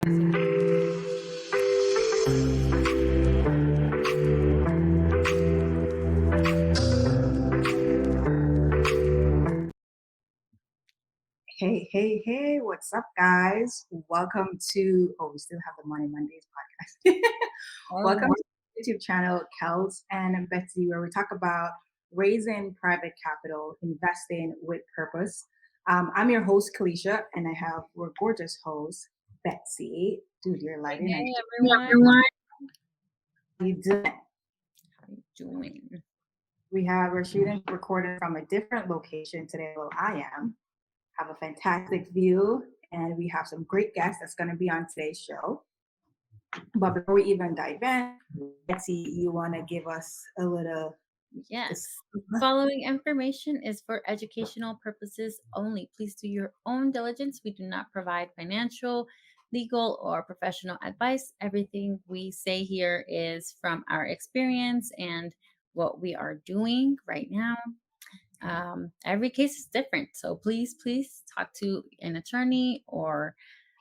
Hey, what's up, guys? Welcome to, we still have the Money Mondays podcast. Welcome to the YouTube channel, Kels and Betzy, where we talk about raising private capital, investing with purpose. I'm your host, Kalisha, and I have our gorgeous host, Betzy. Dude, you're lighting. Hey, everyone. How you doing? How you doing? We're shooting recording from a different location today. Well, I have a fantastic view, and we have some great guests that's going to be on today's show. But before we even dive in, Betzy, you want to give us a little... Yes. Following information is for educational purposes only. Please do your own diligence. We do not provide financial, legal, or professional advice. Everything we say here is from our experience and what we are doing right now. Every case is different. So please talk to an attorney or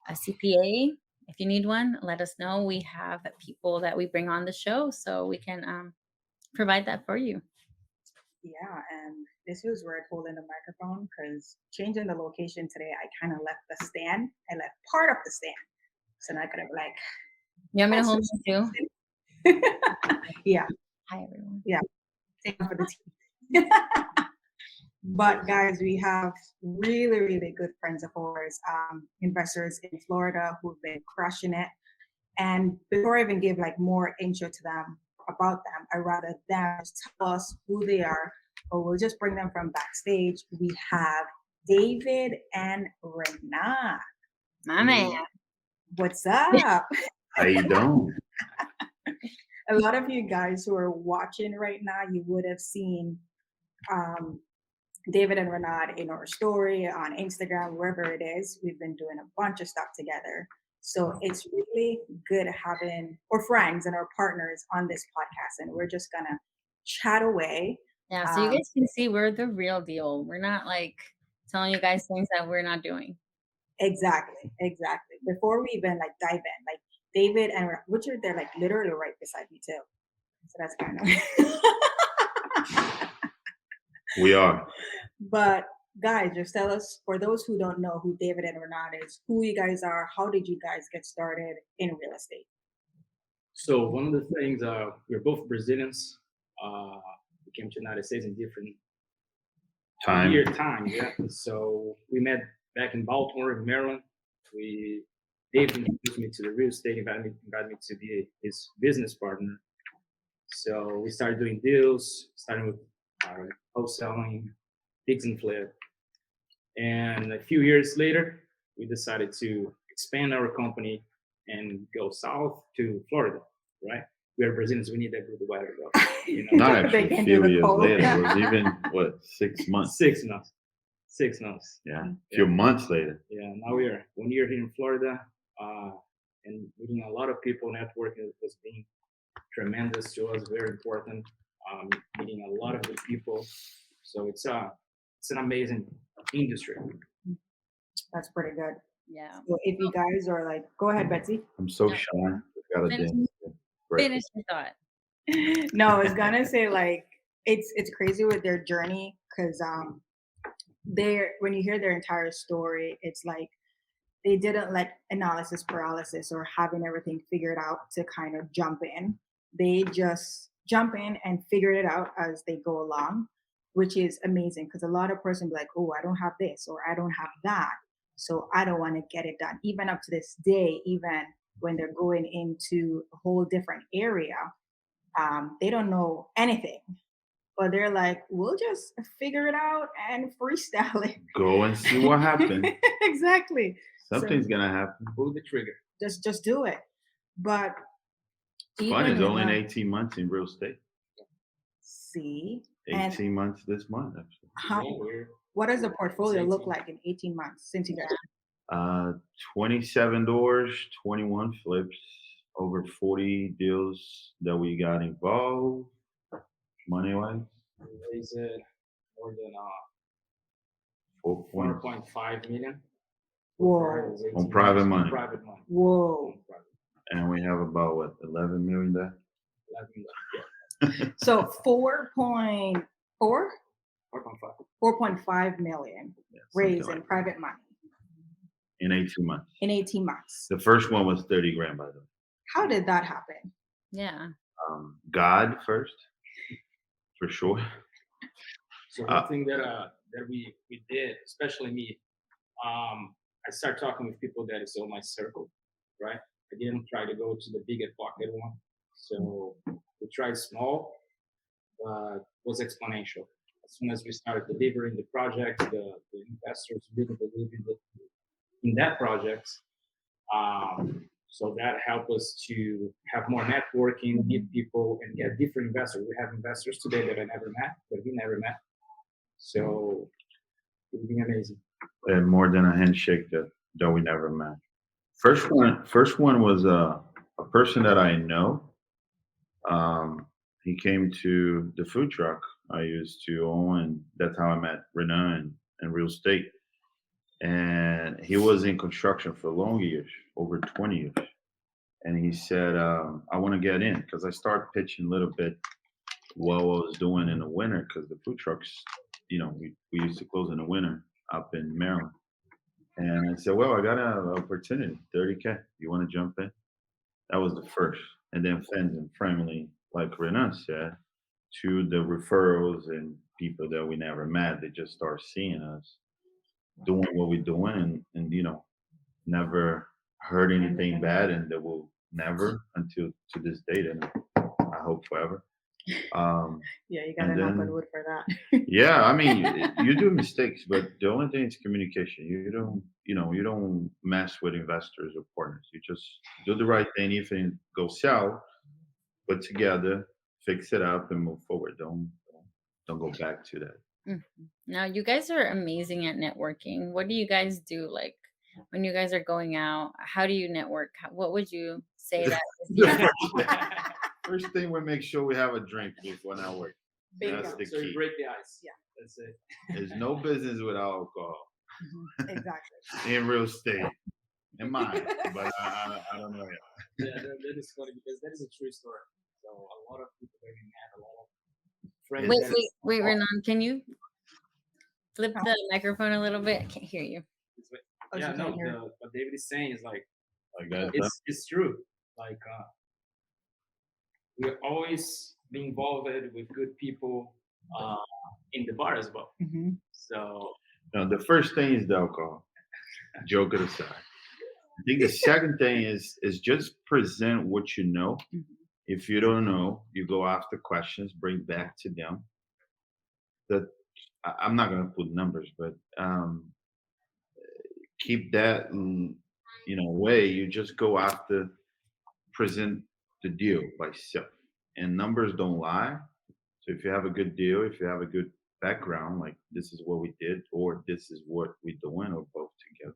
a CPA. If you need one, let us know. We have people that we bring on the show so we can provide that for you. Yeah, and this was weird holding the microphone because changing the location today, I kind of left the stand. I left part of the stand. So now I could have like... You want me to hold it too? Yeah. Hi, everyone. Yeah. Same for the team. But guys, we have really good friends of ours, investors in Florida who've been crushing it. And before I even give like more intro to them about them, I'd rather them just tell us who they are, or we'll just bring them from backstage. We have David and Renan. My man. What's up? How you doing? A lot of you guys who are watching right now, you would have seen David and Renan in our story on Instagram, wherever it is. We've been doing a bunch of stuff together. So it's really good having our friends and our partners on this podcast. And we're just going to chat away. Yeah, so you guys can see we're the real deal. We're not like telling you guys things that we're not doing. Exactly. Before we even like dive in, like David and Richard, they're like literally right beside me too. So that's kind of... We are. But guys, just tell us, for those who don't know who David and Renan is, who you guys are, how did you guys get started in real estate? So one of the things, we're both Brazilians. We came to the United States in different time. Yeah. So we met back in Baltimore, Maryland. Dave introduced me to the real estate, invited me to be his business partner. So we started doing deals, starting with wholesaling, fix and flip. And a few years later, we decided to expand our company and go south to Florida, right? We are Brazilians, we need that good weather, though. You know? Not actually, a few years later. It was even, 6 months? 6 months. 6 months. Yeah, a few months later. Yeah, now we are 1 year here in Florida, and meeting a lot of people. Networking has been tremendous to us, very important. Meeting a lot of good people. So it's an amazing industry. That's pretty good. Yeah. So if you guys are like, go ahead, Betzy. I'm so shy. Finish your thought. No, I was gonna say like it's crazy with their journey because when you hear their entire story, it's like they didn't let analysis paralysis or having everything figured out to kind of jump in. They just jump in and figure it out as they go along, which is amazing because a lot of person be like, oh, I don't have this or I don't have that, so I don't want to get it done. Even up to this day, even when they're going into a whole different area, they don't know anything. But they're like, we'll just figure it out and freestyle it. Go and see what happens. Exactly. Something's gonna happen. Pull the trigger. Just do it. But it's fun. It's only 18 months in real estate. See? 18 months this month, actually. What does the portfolio look like in 18 months since you guys? 27 doors, 21 flips, over 40 deals that we got involved. Money-wise? We raised more than 4.5 million. Whoa. On private money. Private money. Whoa. And we have about, what, 11 million there? 11 million, yeah. So 4.4? 4.5. 4.5 million Yeah, raised something in like private money that. In 18 months. in 18 months. The first one was 30 grand, by the way. How did that happen? Yeah. God first, for sure. So one thing that we did, especially me, I started talking with people that is on my circle, right? I didn't try to go to the big pocket one. So we tried small, but was exponential. As soon as we started delivering the projects, the investors really believe in that project. So that helped us to have more networking, meet people, and get different investors. We have investors today that we never met. So it's been amazing. And more than a handshake that we never met. First one was a person that I know. He came to the food truck I used to own, and that's how I met Renan in real estate. And he was in construction for long years, over 20 years. And he said, I want to get in because I started pitching a little bit what I was doing in the winter because the food trucks, we used to close in the winter up in Maryland. And I said, well, I got an opportunity, 30K. You want to jump in? That was the first. And then friends and family, like Renan said, to the referrals and people that we never met, they just start seeing us doing what we're doing and never heard anything bad, and they will never until to this date, and I hope forever. Yeah, you gotta knock on wood for that. Yeah, I mean, you do mistakes, but the only thing is communication. You don't mess with investors or partners. You just do the right thing. If it goes south, put together, fix it up, and move forward. Don't go back to that. Mm-hmm. Now, you guys are amazing at networking. What do you guys do? Like when you guys are going out, how do you network? What would you say that is? First thing, we make sure we have a drink before now work. That's the So key. you break the ice. Yeah. That's it. There's no business without alcohol Exactly. in real estate. In mine, but I don't know. Yeah, that is funny because that is a true story. So a lot of people that we met, a lot of friends. Wait, Renan, can you flip the microphone a little bit? I can't hear you. Yeah, no, what David is saying is like that. it's true. Like we're always being involved with good people in the bar as well. Mm-hmm. So no, the first thing is the alcohol. Joke aside. I think the second thing is just present what you know. Mm-hmm. If you don't know, you go after questions, bring back to them. That I'm not gonna put numbers, but keep that way. You just go after, present the deal by self, and numbers don't lie. So if you have a good deal, if you have a good background, like this is what we did, or this is what we're doing, or both together,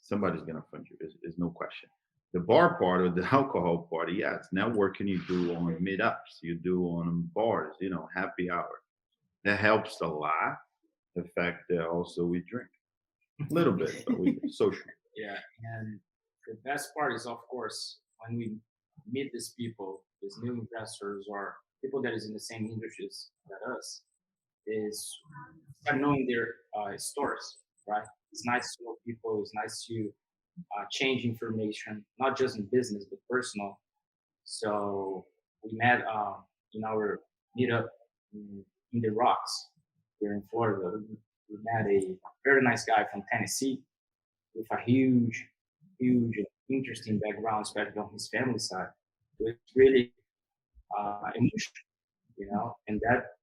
somebody's gonna fund you. There's no question. The bar part or the alcohol party, yeah, it's networking you do on meetups, you do on bars, happy hour. That helps a lot. The fact that also we drink a little bit, but we social. Yeah, and the best part is, of course, when we meet these people, these new investors or people that is in the same industries that us, is start knowing their stories, right? It's nice to know people. It's nice to change information, not just in business but personal. So we met in our meetup in the Rocks here in Florida. We met a very nice guy from Tennessee with a huge, interesting background, especially on his family side. So it's really emotional, and that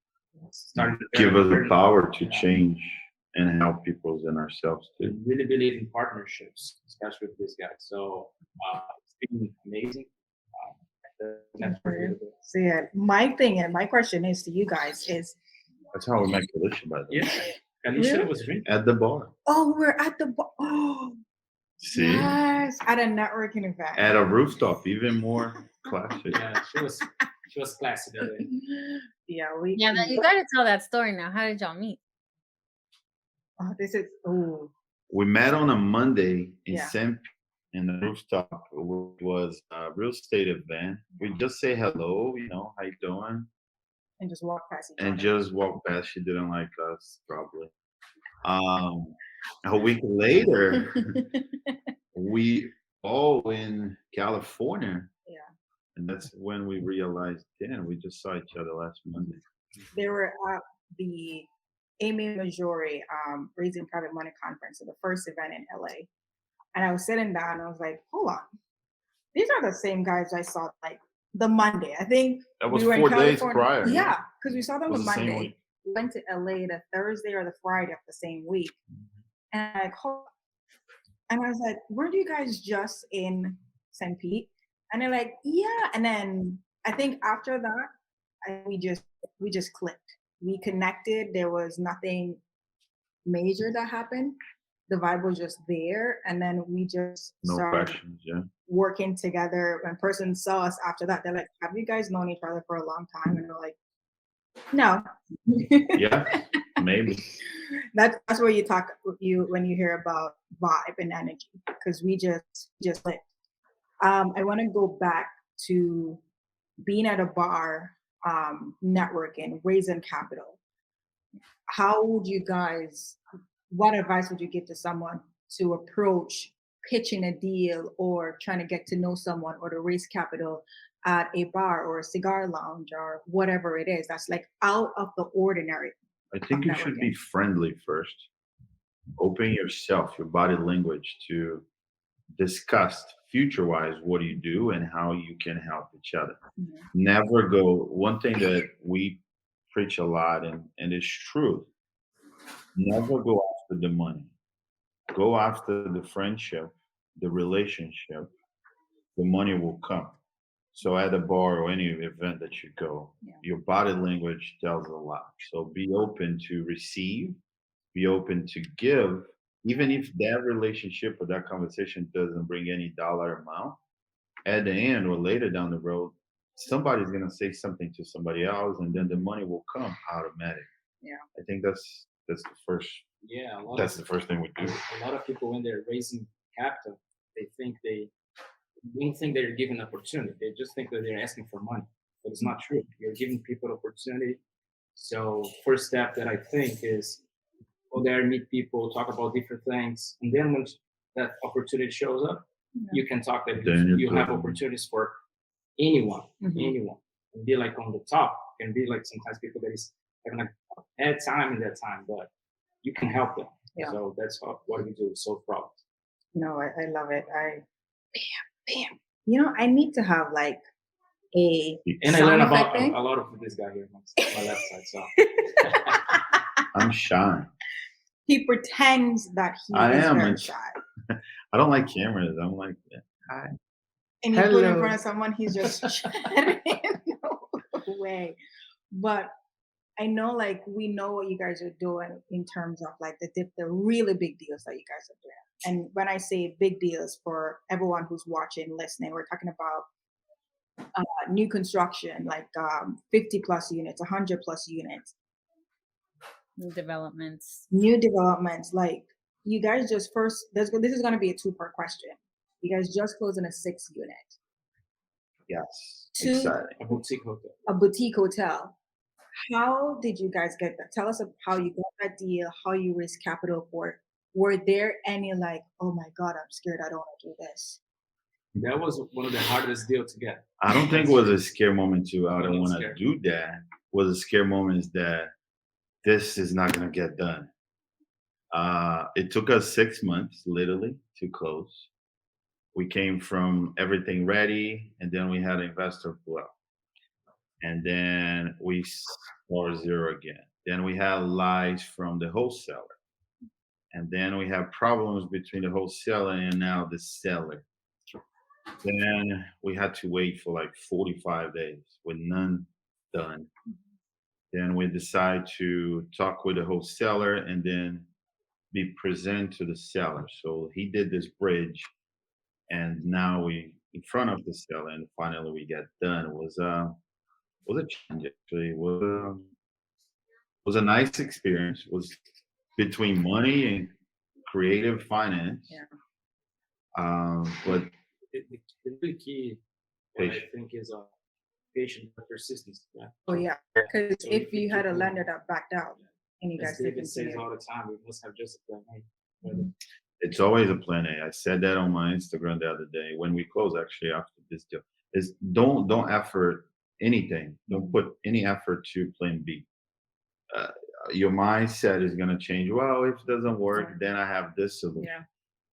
started to Give us the power to change and help people and ourselves too. I really believe in partnerships, especially with this guy. So it's been amazing. So yeah, my thing and my question is to you guys is. That's how we make Alicia, by the way. Yeah, Alicia was drinking at the bar. Oh, we're at the bar. Oh, see, yes, at a networking event. At a rooftop, even more classic. Yeah, she was classy that day. Yeah, you got to tell that story now. How did y'all meet? Oh, We met on a Monday in Yeah. San in the rooftop, which was a real estate event. We just say hello, how you doing, And just walk past each and other. just walk past. She didn't like us, probably. Um, a week later, we all in California, Yeah. and that's when we realized, damn, we just saw each other last Monday. They were at the Amy Majori Raising Private Money Conference, so the first event in LA. And I was sitting down and I was like, hold on. These are the same guys I saw like the Monday. I think That was we were in 4 days California. prior. Yeah, because we saw them It the was the same Monday. week. We went to LA the Thursday or the Friday of the same week. And I'm like, hold on. And I was like, weren't you guys just in St. Pete? And they're like, yeah. And then I think after that, we just clicked. We connected. There was nothing major that happened. The vibe was just there, and then we just No started questions, yeah. working together. When person saw us after that, they're like, "Have you guys known each other for a long time?" And we're like, "No." Yeah, maybe. That's where you talk when you hear about vibe and energy, because we just clicked. I want to go back to being at a bar, networking, raising capital. How would you guys, what advice would you give to someone to approach pitching a deal or trying to get to know someone or to raise capital at a bar or a cigar lounge or whatever it is that's like out of the ordinary? I think you should be friendly first. Open yourself, your body language to discuss future wise what do you do and how you can help each other. Mhm. Never go, one thing that we preach a lot and it's true, never go after the money. Go after the friendship, the relationship, the money will come. So at a bar or any event that you go, Yeah. your body language tells a lot. So be open to receive, be open to give, even if that relationship or that conversation doesn't bring any dollar amount. At the end or later down the road, somebody's gonna say something to somebody else, and then the money will come automatic. Yeah. I think that's the first Yeah, that's the first thing we do. a lot of people when they're raising capital, they don't think they're given opportunity. They just think that they're asking for money, but it's not true. You're giving people opportunity. So first step that I think is go there, meet people, talk about different things, and then when that opportunity shows up, you can talk that Then you you have put- opportunities for anyone, Mhm. anyone. And be like on the top. Can be like sometimes people that is having a bad time in that time, but you can help them. Yeah. So that's what we do, solve problems. No, I love it. Bam. I need to have like a And I sound learn effect about thing. a lot of this guy here on my left side. So I'm shy. He pretends that he I is am, very and- shy. I don't like cameras. I'm like, hi. And you put in Hello. front of someone, he's just chatting. No way. But I know, like, we know what you guys are doing in terms of like the really big deals that you guys are doing. And when I say big deals for everyone who's watching, listening, we're talking about new construction, like 50 plus units, 100 plus units, New developments. new developments. Like, you guys just first, this is going to be a two-part question. You guys just closed in a 6 unit, Yes. Two- Exciting. a boutique hotel. a boutique hotel. How did you guys get that? Tell us how you got that deal, how you raised capital for it. Were there any like, oh my God, I'm scared, I don't want to do this? That was one of the hardest deals to get. I don't think it was a scare moment to I don't Not want to scare. do that. Was a scare moment is that this is not gonna get done. It took us 6 months literally to close. We came from everything ready, and then we had investor flow. And then we start zero again. Then we had lies from the wholesaler. And then we have problems between the wholesaler and now the seller. Then we had to wait for like 45 days with none done. Then we decide to talk with the wholesaler and then be present to the seller. So he did this bridge, and now we in front of the seller, and finally we get done. It was a change actually. It was a nice experience. It was between money and creative finance. Yeah. But The really key, what I Patient. think, is patient but persistence. Yeah. Oh yeah, because So if you you had a keep lender going. that backed out and you As guys still David says continue. all the time, we must have just a plan A. Mhm. it's always a plan A. I said that on my Instagram the other day when we close, actually, after this deal. Is don't effort anything. Don't put any effort to plan B. Uh, your mindset is gonna change. Well, if it doesn't work, Right. then I have this solution. Yeah.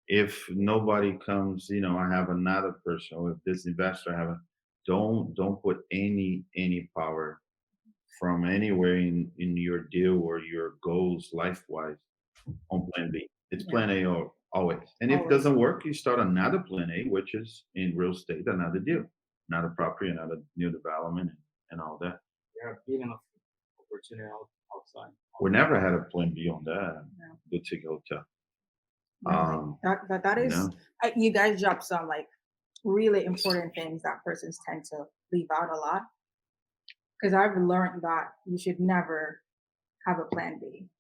If nobody comes, I have another person. Or if this investor I have a, don't put any power from anywhere in your deal or your goals life wise on plan B. It's Yeah. plan A or always. And if it Always. doesn't work, you start another plan A, which is in real estate, another deal, another property, another new development and all that. There are big enough opportunity outside. We never had a plan B on that No. boutique hotel. No, but that is No. you guys dropped some like really important things that persons tend to leave out a lot. Because I've learned that you should never have a plan B.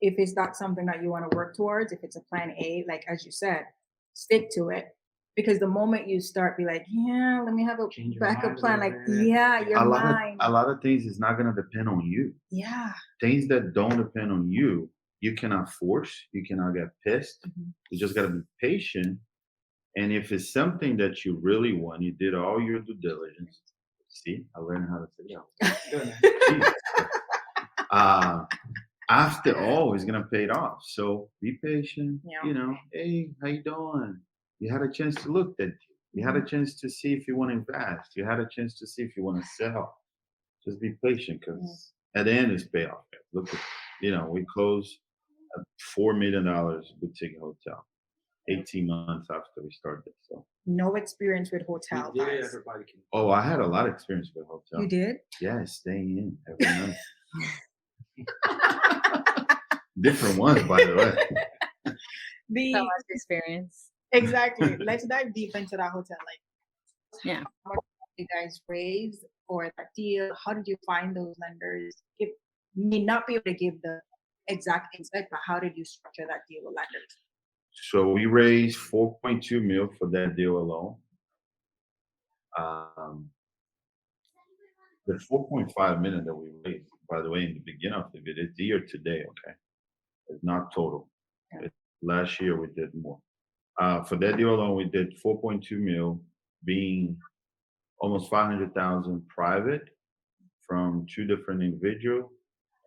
If it's not something that you want to work towards, if it's a plan A, like as you said, stick to it. Because the moment you start be like, yeah, let me have a Change your backup mind a plan, little like, bit. yeah, your a lot mind. of a lot of things is not gonna depend on you. Yeah. Things that don't depend on you, you cannot force, you cannot get pissed. Mhm. You just gotta be patient. And if it's something that you really want, you did all your due diligence. See, I learned how to say that. Good, man. Jesus. After all, it's gonna pay it off. So be patient. Yeah. Hey, how you doing? You had a chance to look at. You had a chance to see if you want to invest. You had a chance to see if you want to sell. Just be patient, because at the end, it's payoff. Look at, we closed a $4 million boutique hotel 18 months after we started. So, No experience with You hotel did it, guys. everybody can. oh, I had a lot of experience with hotel. You did? Yeah, staying in every night. Different ones, by the way. So The much experience. exactly. Let's dive deep into that hotel. Like, Yeah. how much did you guys raise for that deal? How did you find those lenders? If you may not be able to give the exact insight, but how did you structure that deal with lenders? So we raised 4.2 mil for that deal alone. The 4.5 million that we raised, by the way, in the beginning of the video, it's year to date, okay? It's not total. Yeah. Last year we did more. For that deal alone, we did 4.2 mil, being almost 500,000 private from two different individuals,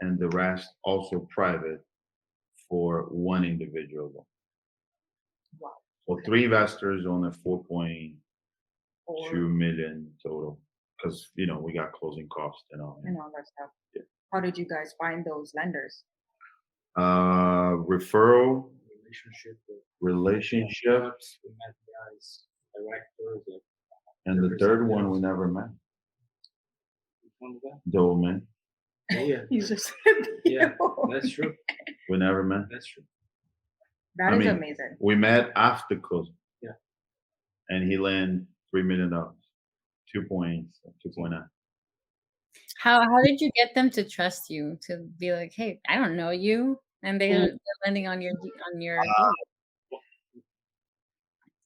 and the rest also private for one individual loan. Wow. So three investors on a 4.2 Or million total, because we got closing costs and all. and all that stuff. Yeah. How did you guys find those lenders? Referral, Relationship. relationships, We met guys, directors. Like, and the third one we never met. which one was that? The old man, Oh, yeah, You just Yeah. that's true. we never met. That's true. That I is mean, amazing. We met after closing. Yeah. And he lent $3 million, 2.9. How did you get them to trust you to be like, hey, I don't know you, and they're lending on your deal?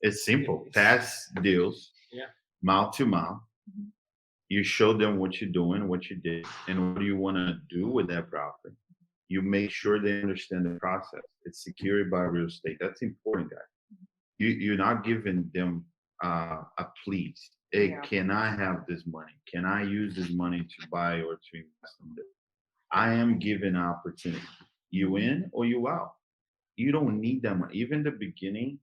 It's simple. Past deals, Yeah. mouth to mouth. Mhm. You show them what you're doing, what you did, and what do you want to do with that property. You make sure they understand the process. It's secured by real estate. That's important, guys. You're not giving them a please. Hey, Yeah. can I have this money? Can I use this money to buy or to invest in this? I am giving an opportunity. You in or you out? You don't need that money. Even the beginning,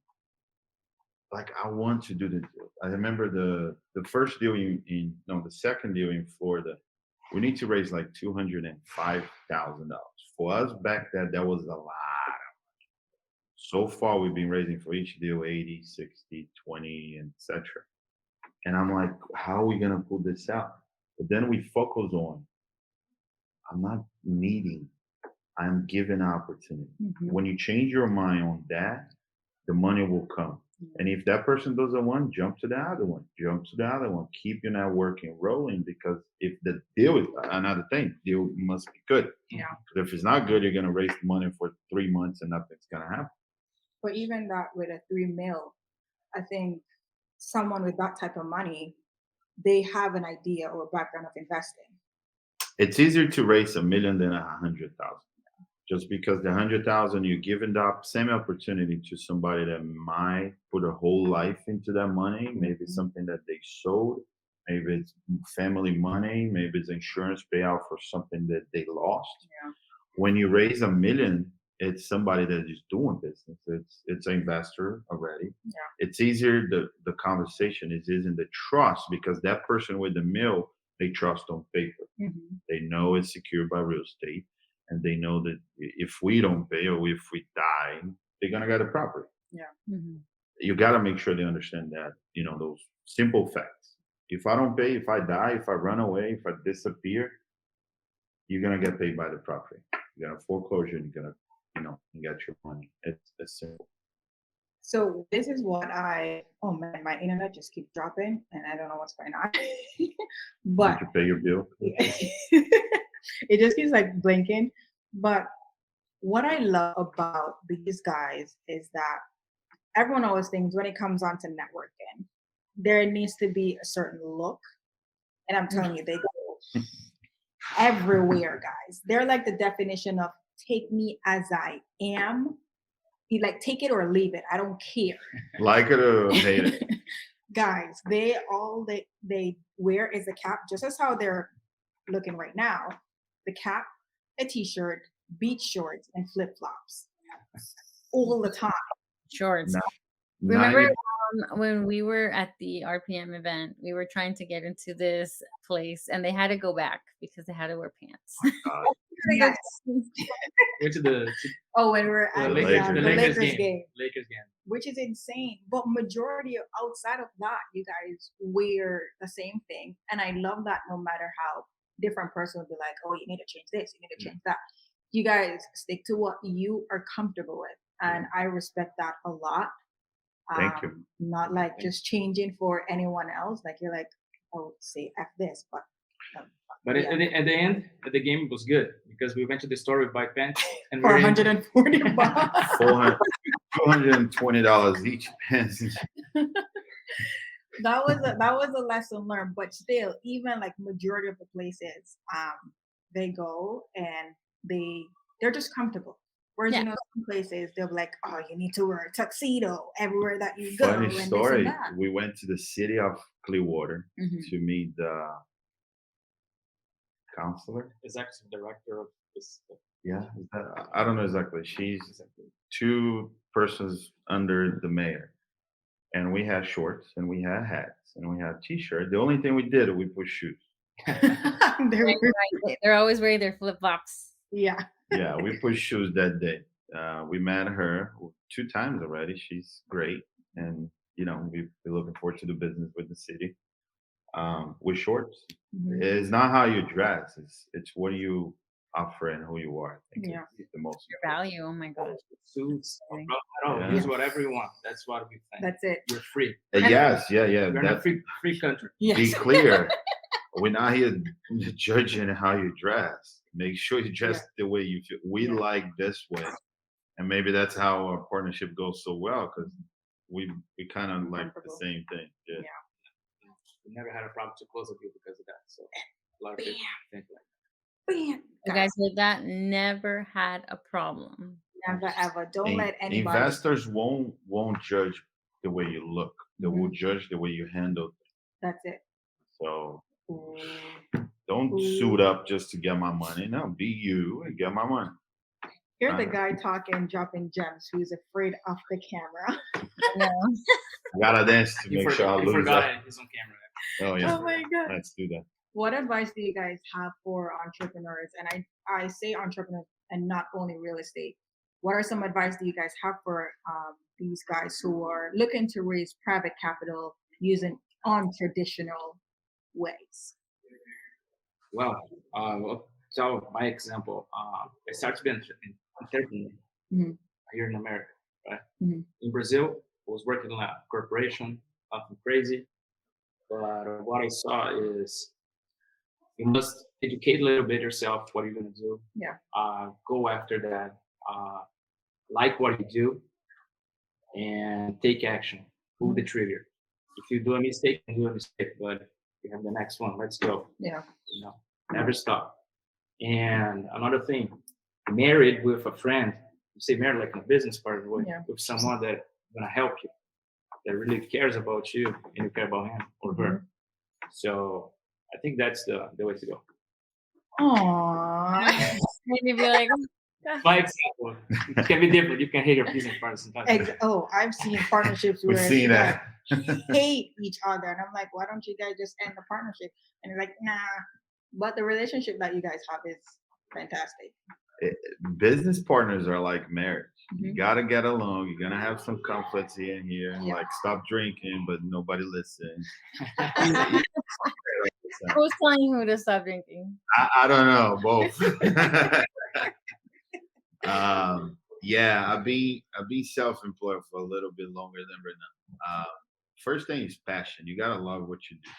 like I want to do the deal. I remember the first deal the second deal in Florida. We need to raise like $205,000. For us back then, that was a lot. So far, we've been raising for each deal 80, 60, 20, and etc. And I'm like, how are we gonna pull this out? But then we focus on, I'm not needing, I'm giving opportunity. Mhm. When you change your mind on that, the money will come. And if that person doesn't want, jump to the other one. Jump to the other one. Keep your networking rolling, because if the deal is another thing, deal must be good. Yeah. But if it's not good, you're gonna raise money for 3 months and nothing's gonna happen. But even that with a 3 mil, I think someone with that type of money, they have an idea or background of investing. It's easier to raise 1 million than 100,000. Just because the 100,000 you're giving that same opportunity to somebody that might put a whole life into that money, maybe Mhm. something that they sold, maybe it's family money, maybe it's insurance payout for something that they lost. Yeah. When you raise 1 million, it's somebody that is doing business. It's an investor already. Yeah. It's easier. The conversation is in the trust because that person with the mill, they trust on paper. Mhm. They know it's secured by real estate, and they know that if we don't pay or if we die, they're gonna get the property. Mhm. You gotta make sure they understand that, those simple facts. If I don't pay, if I die, if I run away, if I disappear, you're gonna get paid by the property. You're gonna foreclosure, and you're gonna, get your money. It's simple. So this is what oh man, my internet just keeps dropping and I don't know what's going on. Did But you pay your bill? it just keeps like blinking. But what I love about these guys is that everyone always thinks when it comes on to networking, there needs to be a certain look. And I'm telling you, they go everywhere, guys. They're like the definition of take me as I am. You like take it or leave it. I don't care. Like it or hate it. Guys, they wear is a cap, just as how they're looking right now. The cap, a t-shirt, beach shorts, and flip-flops all the time. Shorts. No, Remember 90 when we were at the RPM event, we were trying to get into this place and they had to go back because they had to wear pants. Yes. Went to the Oh, when we're the at Lakers the game. Lakers game, Lakers game. which is insane. But majority of outside of that, you guys wear the same thing, and I love that. No matter how different person will be like, "Oh, you need to change this, you need to change that." You guys stick to what you are comfortable with, and I respect that a lot. Thank you. Not like just changing for anyone else. Like you're like, "Oh, say f this," but. But Yeah. at the end, at the game was good because we went to the store with bike pants and For we were in- $140. $220 each pants. That was a lesson learned, but still, even like majority of the places they go and they're just comfortable. Whereas Yeah. some places they'll be like, oh, you need to wear a tuxedo everywhere that you go. Funny and this and story. that. We went to the city of Clearwater Mhm. to meet the counselor. executive director of this. Yeah, I don't know exactly. She's two persons under the mayor, and we had shorts, and we had hats, and we had t-shirt. The only thing we did, we put shoes. They're always wearing their flip flops. Yeah. Yeah, we put shoes that day. We met her 2 times already. She's great, and we're looking forward to the business with the city. With shorts, Mhm. it's not how you dress; it's what you offer and who you are. I think Yeah. it's the most Your important. value. Oh my gosh. Suits, Really? Yeah. use whatever you want. That's what we think. That's it. You're free. Yes, yeah. You're in a That, free country. be Yes. clear. We're not here judging how you dress. Make sure you dress the way you feel. We like this way, and maybe that's how our partnership goes so well because we kind of like the Comfortable. same thing. Yeah. We never had a problem to close a deal because of that. So a lot of people think like Bam. You guys with that never had a problem. Never ever. Don't In- let anybody. Investors won't judge the way you look. They will judge the way you handle. That's it. So Ooh. don't suit up just to get my money. No, be you and get my money. You're the guy talking, dropping gems who's afraid of the camera. Yeah. I gotta dance to make sure I he lose forgot that. it. He's on camera. Oh yeah, Oh my God. let's do that. What advice do you guys have for entrepreneurs? And I say entrepreneurs and not only real estate. What are some advice do you guys have for these guys who are looking to raise private capital using untraditional ways? Well, so my example, I started in 13 Mhm. here in America, right? Mhm. In Brazil, I was working in a corporation, nothing crazy. But what I saw is you must educate a little bit yourself what you're going to do. Yeah. Go after that. Like what you do. and take action. Pull the trigger. If you do a mistake, you do a mistake, but you have the next one. Let's go. Yeah. You know, never stop. And another thing, married with a friend, you say married like a business partner, with someone that gonna help you, that really cares about you and you care about him or her. So I think that's the way to go. Aww. Maybe be like, My example, it can be different. You can hate your business partner sometimes. I've seen partnerships We've where seen that. hate each other, and I'm like, why don't you guys just end the partnership? And you're like, nah. But the relationship that you guys have is fantastic. Business partners are like marriage. You gotta get along. You're gonna have some conflicts here and here, Yeah. like stop drinking, but nobody listens. who's telling you who to stop drinking? I don't know, both. Yeah, I've been self-employed for a little bit longer than Renan. First thing is passion. You gotta love what you do.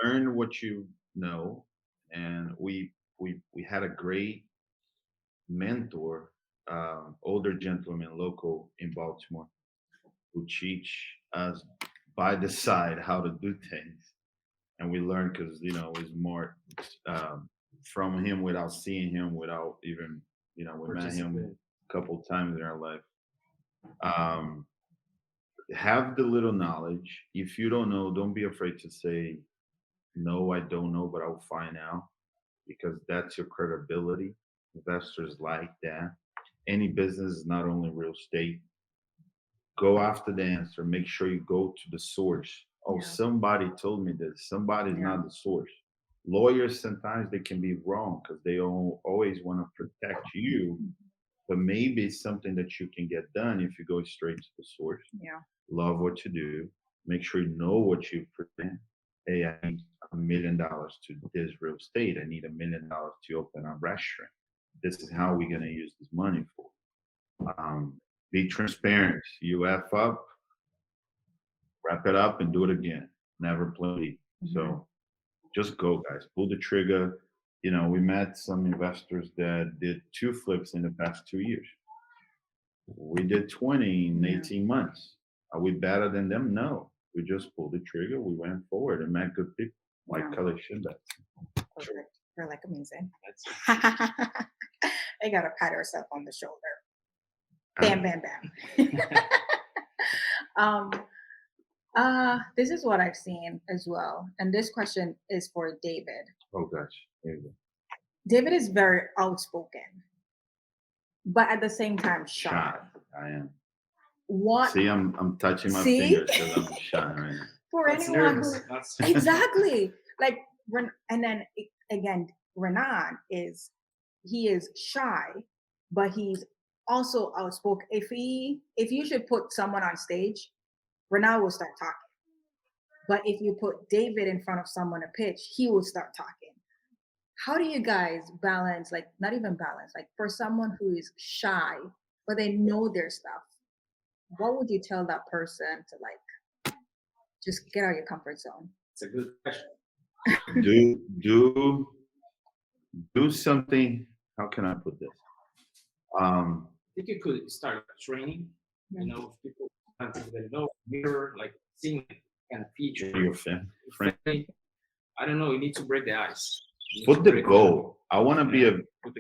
Learn what you know, and we had a great mentor, older gentleman, local in Baltimore, who teach us by the side how to do things, and we learn because it's more from him without seeing him, without even we met him a couple times in our life. Um, have the little knowledge. If you don't know, don't be afraid to say no. I don't know, but I'll find out, because that's your credibility. Investors like that. Any business is not only real estate. Go after the answer. Make sure you go to the source. Oh, somebody told me this. Somebody's not the source. Lawyers, sometimes they can be wrong because they always want to protect you, but maybe it's something that you can get done if you go straight to the source. Yeah. Love what you do. Make sure you know what you present. Hey, I need $1 million to this real estate. I need $1 million to open a restaurant. This is how we're going to use this money for. Be transparent. You F up, wrap it up, and do it again. Never play B. So just go, guys. Pull the trigger. We met some investors that did 2 flips in the past 2 years. We did 20 in 18 months. Are we better than them? No. We just pulled the trigger. We went forward and met good people like Kelly Schindler. Perfect. You're like amazing. I gotta pat herself on the shoulder. Bam, bam, bam. This is what I've seen as well. And this question is for David. Oh gosh. Here you go. David is very outspoken, but at the same time shy. I am. What? See, I'm touching my fingers because I'm shy right now. For anyone who exactly like, and then again, Renan is shy, but he's also outspoken. If you should put someone on stage, Renan will start talking. But if you put David in front of someone to pitch, he will start talking. How do you guys balance, like not even balance, like for someone who is shy, but they know their stuff, what would you tell that person to like just get out of your comfort zone? It's a good question. Do something. How can I put this? I think you could start training, people that know, mirror, like seeing kind of feature. Your friend. I don't know. You need to break the ice. Put the goal. I want to be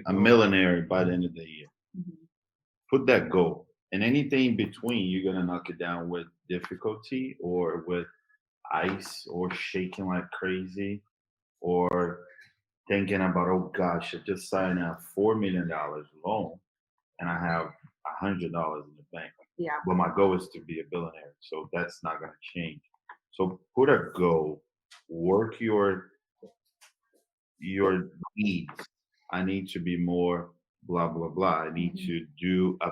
a millionaire by the end of the year. Put that goal. And anything in between, you're going to knock it down with difficulty or with ice or shaking like crazy or thinking about, oh gosh, I just signed a $4 million loan and I have $100 in the bank. Yeah. But my goal is to be a billionaire. So that's not going to change. So put a goal, work your needs. I need to be more blah, blah, blah. I need to do a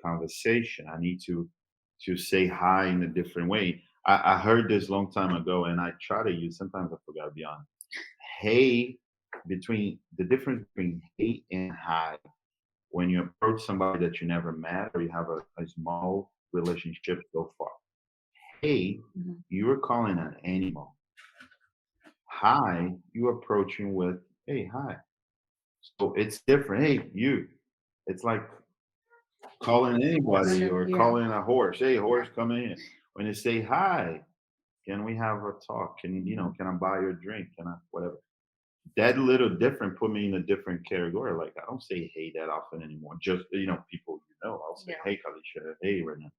conversation. I need to say hi in a different way. I heard this long time ago and I try to use, sometimes I forgot to be honest. Hey, the difference between hey and hi, when you approach somebody that you never met or you have a small relationship so far. Hey, you are calling an animal. Hi, you're approaching with, hey, hi. So it's different. Hey, you. It's like calling anybody or Yeah. calling a horse. Hey, horse, come in. When they say hi, can we have a talk? Can I buy your drink? Can I whatever? That little different put me in a different category. Like I don't say hey that often anymore. Just people I'll say Yeah. hey Kalisha, hey Renan.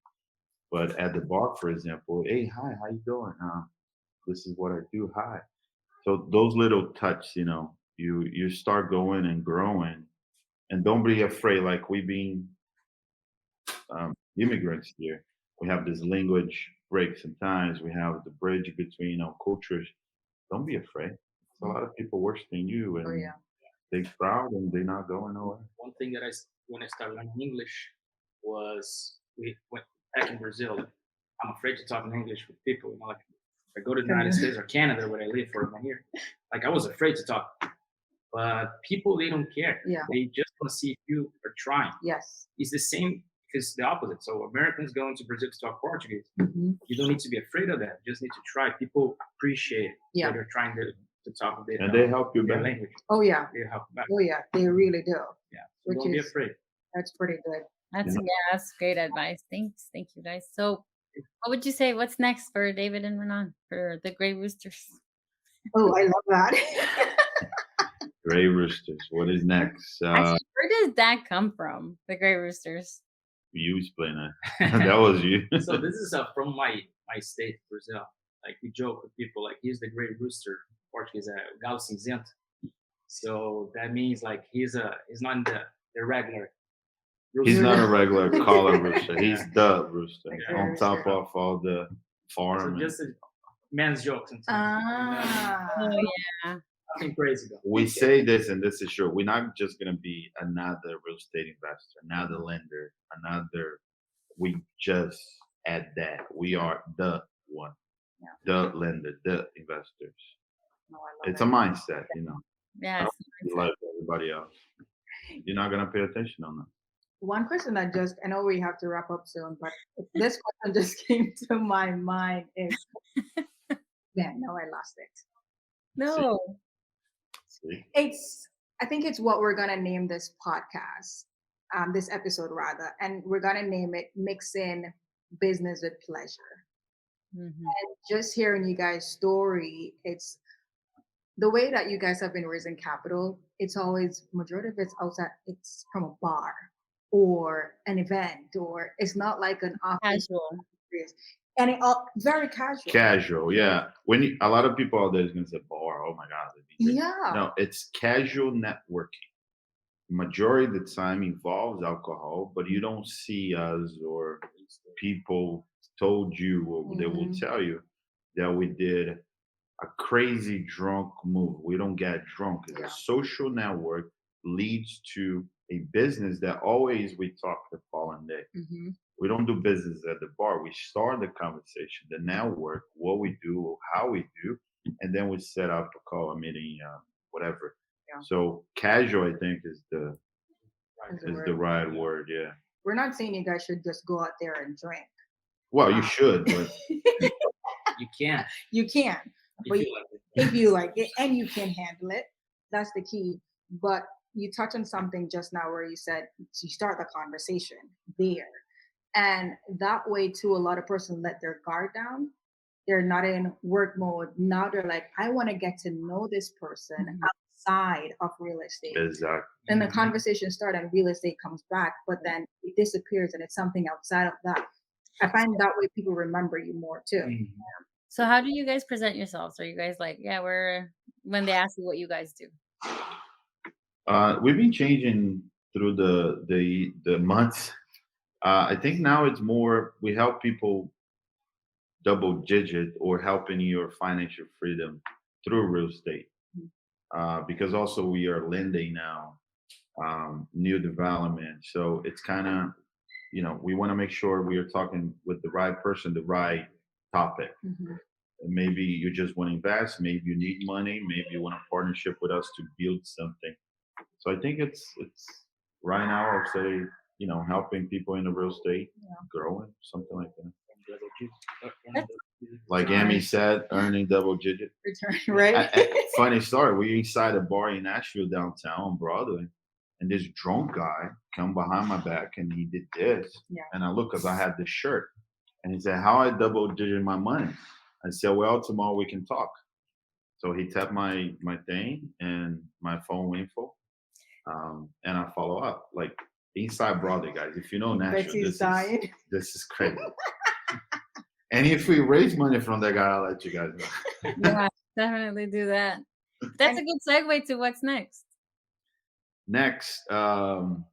But at the bar, for example, hey, hi, how you doing? This is what I do. Hi. So those little touch, you start going and growing, and don't be afraid. Like we being immigrants here, we have this language break. Sometimes we have the bridge between cultures. Don't be afraid. It's a lot of people worse than you, Oh and yeah. they're proud and they're not going nowhere. One thing that when I started learning English was we went back in Brazil. I'm afraid to talk in English with people. Like if I go to the United States or Canada where I live for 1 year, like I was afraid to talk. But people, they don't care. Yeah. They just want to see if you are trying. Yes. It's the same. It's the opposite. So Americans going to Brazil to talk Portuguese. Mm-hmm. You don't need to be afraid of that. You just need to try. People appreciate that you're trying to talk a bit. And they help you their back. language. Oh yeah. They help back. Oh yeah. They really do. Yeah. Which Don't be is- afraid. That's pretty good. That's great advice. Thank you guys. So what would you say? What's next for David and Renan for the Gray Roosters? Oh, I love that. Gray Roosters. What is next? Actually, where does that come from? The Gray Roosters. You explain that. That was you. So this is from my state, Brazil. Like we joke with people, like he's the great rooster. Portuguese, galo cinzento. So that means like he's not in the regular. Rooster. He's not a regular collar rooster. He's the rooster Yeah. on top of all the farm. So just a man's joke sometimes. Ah. Oh yeah. Nothing crazy though. We say this, and this is true. We're not just going to be another real estate investor, another lender, we just add that. We are the one, the lender, the investors. No, I love It's a mindset, Yes. like everybody else. You're not going to pay attention on that. One question I know we have to wrap up soon, but this question just came to my mind is, man, no, I lost it. No. See? I think it's what we're gonna name this podcast, this episode rather, and we're gonna name it "Mixing Business with Pleasure." Mhm. And just hearing you guys' story, it's the way that you guys have been raising capital. It's always majority of it's outside. It's from a bar or an event, or it's not like an office. Casual. And it all very casual. Casual, yeah. A lot of people out there is going to say bar. Oh my God. Yeah. No, it's casual networking. Majority of the time involves alcohol, but you don't see us or people told you or they will tell you that we did a crazy drunk move. We don't get drunk. It's a social network leads to a business that always we talk the following day. Mm-hmm. We don't do business at the bar. We start the conversation, the network, what we do, how we do, and then we set up a call, a meeting, whatever. Yeah. So casual, I think, is the right Yeah. word. Yeah. We're not saying you guys should just go out there and drink. Well, you should, but You can't. You can, but If you like it. if you like it and you can handle it, that's the key. But you touched on something just now where you said you start the conversation there. And that way too, a lot of persons let their guard down. They're not in work mode. Now they're like, I want to get to know this person outside of real estate. exactly. And the conversation starts and real estate comes back, but then it disappears and it's something outside of that. I find that way people remember you more too. Mhm. So how do you guys present yourselves? Are you guys like, when they ask you what you guys do? We've been changing through the months. I think now it's more we help people double digit or helping your financial freedom through real estate. Because also we are lending now, new development. So it's kind of, we want to make sure we are talking with the right person, the right topic. Mhm. Maybe you just want to invest, maybe you need money, maybe you want a partnership with us to build something. So I think it's right now I'll say, helping people in the real estate growing, something like that. Like Amy said, earning double digit. Return, right? Funny story, we inside a bar in Nashville downtown on Broadway, and this drunk guy come behind my back and he did this. Yeah. And I look, because I had this shirt. And he said, how I double digit my money? I said, well, tomorrow we can talk. So he tapped my thing and my phone info. And I follow up. Like, inside brother, guys. If you know Nashville, this is crazy. And if we raise money from that guy, I'll let you guys know. Yeah, definitely do that. That's a good segue to what's next. Next, 59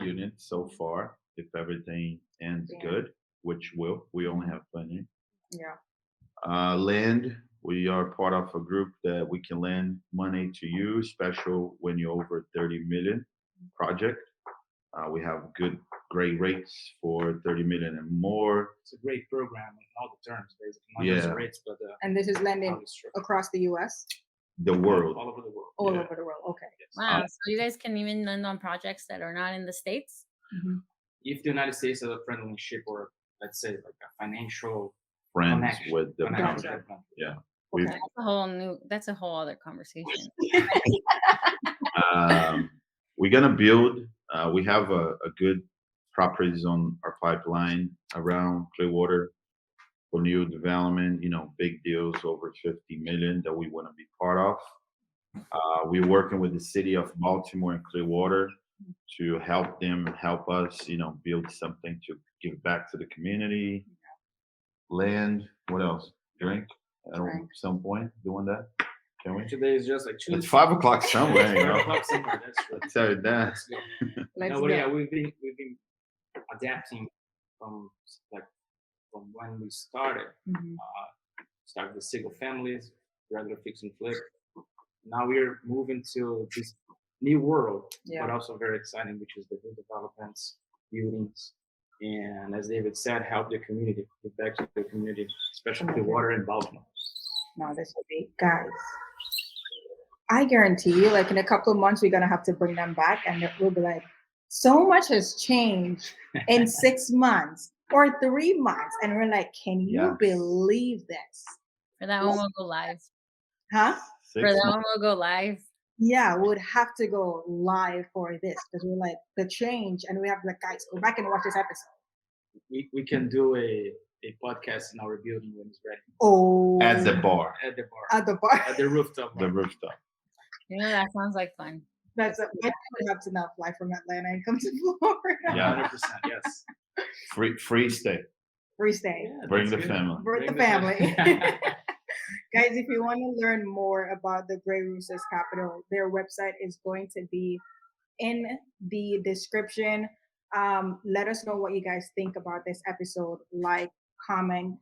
units so far, if everything ends good, which will. We only have plenty. Yeah. Land, we are part of a group that we can lend money to you, special when you're over 30 million project. We have great rates for 30 million and more. It's a great program in all the terms, basically. Not just the rates, but and this is lending across the U.S.? The world. All over the world. All over the world. Okay. Yes. Wow. So you guys can even lend on projects that are not in the States? Mm-hmm. If the United States has a friendship, or let's say like a financial friends connection, with the country. Yeah. Okay. That's a whole other conversation. We're gonna build. We have a good properties on our pipeline around Clearwater for new development. Big deals over 50 million that we want to be part of. We're working with the city of Baltimore and Clearwater to help us, build something to give back to the community. Land. What else? Drink. At some point doing that. Can we? Today is just like Tuesday. It's 5 o'clock somewhere. 5 o'clock somewhere. That's true. I tell you that. Let's go. Let's go. Yeah, we've been adapting from when we started. Started with single families, regular fix and flip. Now we're moving to this new world, but also very exciting, which is the new developments, buildings, and as David said, help the community, give back to the community, especially water in Baltimore. No, this will be, guys. I guarantee you, like in a couple of months, we're gonna have to bring them back, and we'll be like, so much has changed in 6 months or 3 months, and we're like, can you believe this? For that one, we'll go live. Huh? For that one, we'll go live. Yeah, we would have to go live for this because we're like the change, and we have like, guys, go back and watch this episode. We can do a podcast in our building when it's ready. Oh, at the bar. At the bar. At the bar. At the rooftop. The rooftop. That sounds like fun. I would have to now fly from Atlanta and come to Florida. Yeah, 100%. Yes. Free stay. Free stay. Yeah, bring the family. Bring the family. Guys, if you want to learn more about the Grey Roosters Capital, their website is going to be in the description. Let us know what you guys think about this episode. Like, comment,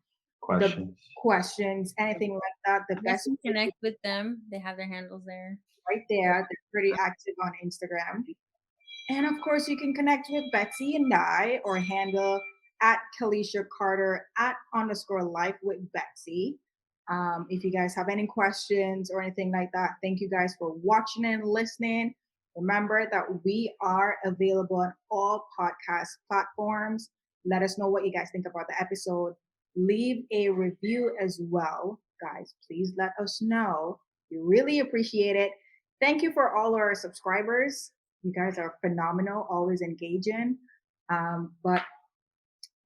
questions, anything like that. The best connect with them. They have their handles there. Right there. They're pretty active on Instagram. And of course, you can connect with Betzy and I, or handle at Kalisha Carter @_life with Betzy. If you guys have any questions or anything like that, thank you guys for watching and listening. Remember that we are available on all podcast platforms. Let us know what you guys think about the episode. Leave a review as well. Guys, please let us know. We really appreciate it. Thank you for all our subscribers. You guys are phenomenal, always engaging. But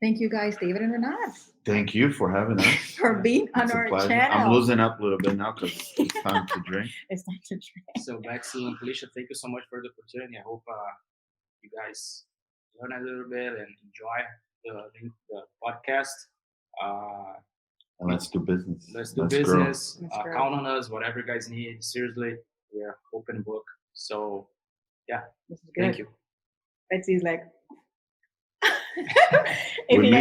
thank you guys, David and Renan. Thank you for having us. For being on our channel. I'm losing up a little bit now because it's time to drink. It's time to drink. So Betzy and Felicia, thank you so much for the opportunity. I hope you guys learn a little bit and enjoy the podcast. And let's do business. Let's do business. Count on us, whatever you guys need. Seriously, we're open book. So yeah, this is good. Thank you. Betsy's like, if you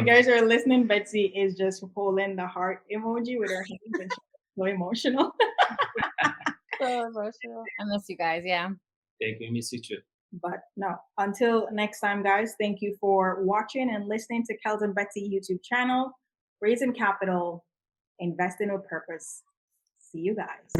guys are listening, Betzy is just holding the heart emoji with her hands, and she's so emotional. So emotional. I miss you guys. Yeah. Thank you. Miss you too. But no, until next time, guys, thank you for watching and listening to Kels and Betzy YouTube channel. Raising capital, investing with purpose. See you guys.